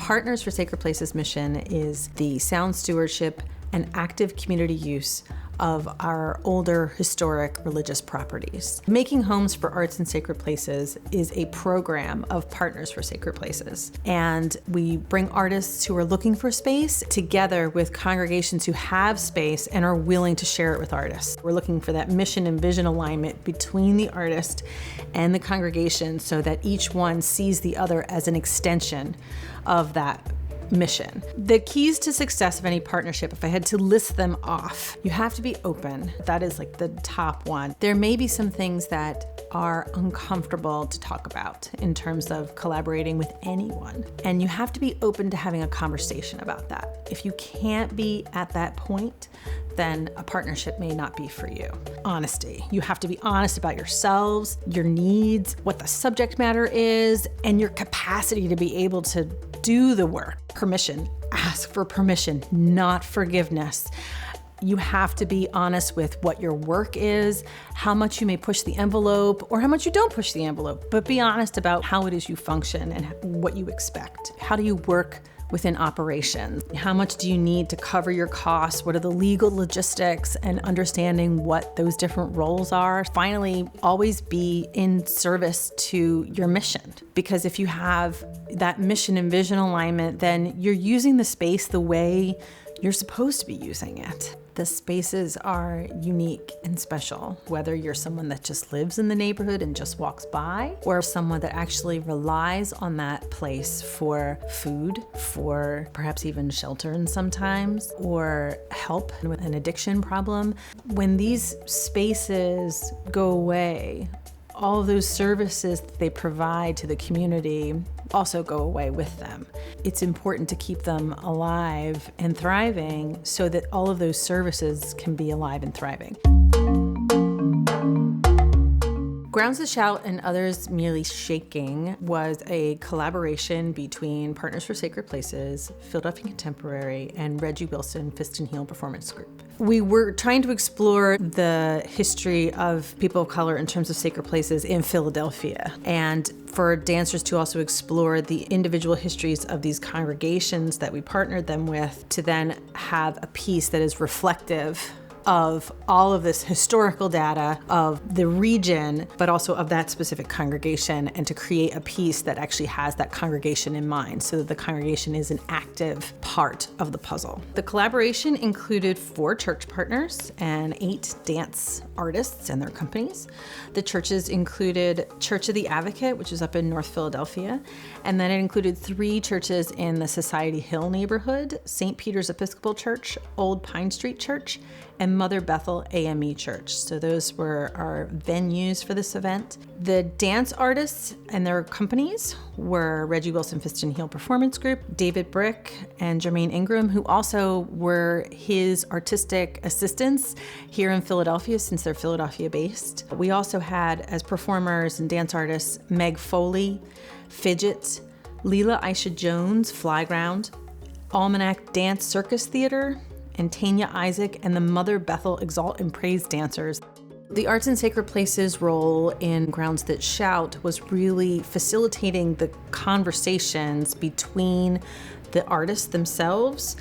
Partners for Sacred Places mission is the sound stewardship and active community use of our older historic religious properties. Making Homes for Arts and Sacred Places is a program of Partners for Sacred Places. And we bring artists who are looking for space together with congregations who have space and are willing to share it with artists. We're looking for that mission and vision alignment between the artist and the congregation so that each one sees the other as an extension of that mission. The keys to success of any partnership, if I had to list them off, you have to be open. That is like the top one. There may be some things that are uncomfortable to talk about in terms of collaborating with anyone. And you have to be open to having a conversation about that. If you can't be at that point, then a partnership may not be for you. Honesty. You have to be honest about yourselves, your needs, what the subject matter is, and your capacity to be able to do the work. Permission. Ask for permission, not forgiveness. You have to be honest with what your work is, how much you may push the envelope, or how much you don't push the envelope, but be honest about how it is you function and what you expect. How do you work within operations? How much do you need to cover your costs? What are the legal logistics, and understanding what those different roles are? Finally, always be in service to your mission. Because if you have that mission and vision alignment, then you're using the space the way you're supposed to be using it. The spaces are unique and special, whether you're someone that just lives in the neighborhood and just walks by, or someone that actually relies on that place for food, for perhaps even shelter and sometimes, or help with an addiction problem. When these spaces go away, all of those services that they provide to the community also go away with them. It's important to keep them alive and thriving so that all of those services can be alive and thriving. Grounds to Shout and Others Merely Shaking was a collaboration between Partners for Sacred Places, Philadelphia Contemporary, and Reggie Wilson Fist and Heel Performance Group. We were trying to explore the history of people of color in terms of sacred places in Philadelphia, and for dancers to also explore the individual histories of these congregations that we partnered them with, to then have a piece that is reflective of all of this historical data of the region, but also of that specific congregation, and to create a piece that actually has that congregation in mind so that the congregation is an active part of the puzzle. The collaboration included 4 church partners and 8 dance artists and their companies. The churches included Church of the Advocate, which is up in North Philadelphia, and then it included 3 churches in the Society Hill neighborhood, St. Peter's Episcopal Church, Old Pine Street Church, and Mother Bethel AME Church. So those were our venues for this event. The dance artists and their companies were Reggie Wilson Fist and Heel Performance Group, David Brick and Jermaine Ingram, who also were his artistic assistants here in Philadelphia since they're Philadelphia based. We also had as performers and dance artists Meg Foley, Fidget, Leela Aisha Jones, Flyground, Almanac Dance Circus Theater, and Tanya Isaac and the Mother Bethel Exalt and Praise dancers. The Arts and Sacred Places role in Grounds That Shout was really facilitating the conversations between the artists themselves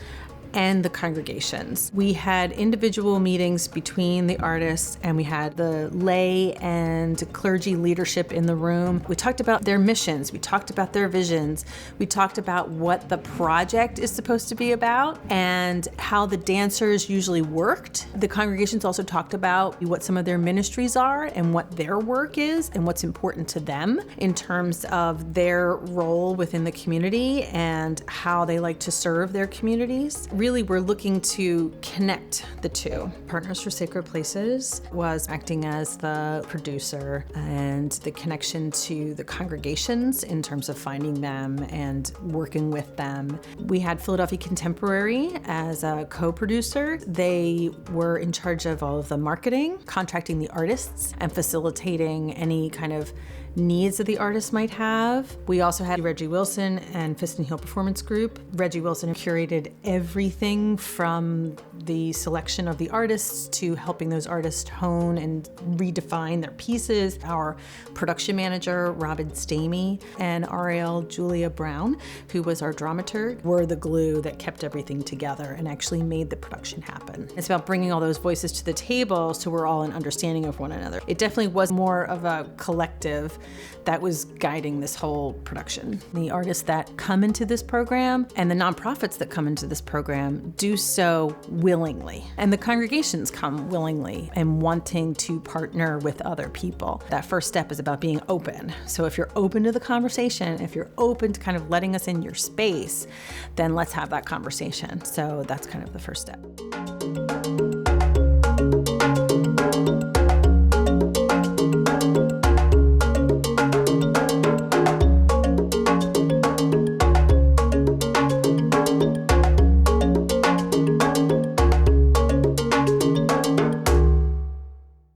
and the congregations. We had individual meetings between the artists, and we had the lay and clergy leadership in the room. We talked about their missions, we talked about their visions, we talked about what the project is supposed to be about and how the dancers usually worked. The congregations also talked about what some of their ministries are and what their work is and what's important to them in terms of their role within the community and how they like to serve their communities. Really, we're looking to connect the two. Partners for Sacred Places was acting as the producer and the connection to the congregations in terms of finding them and working with them. We had Philadelphia Contemporary as a co-producer. They were in charge of all of the marketing, contracting the artists, and facilitating any kind of needs that the artists might have. We also had Reggie Wilson and Fist and Heel Performance Group. Reggie Wilson curated every everything from the selection of the artists to helping those artists hone and redefine their pieces. Our production manager, Robin Stamey, and Ariel Julia Brown, who was our dramaturg, were the glue that kept everything together and actually made the production happen. It's about bringing all those voices to the table so we're all in understanding of one another. It definitely was more of a collective that was guiding this whole production. The artists that come into this program and the nonprofits that come into this program do so willingly. And the congregations come willingly and wanting to partner with other people. That first step is about being open. So if you're open to the conversation, if you're open to kind of letting us in your space, then let's have that conversation. So that's kind of the first step.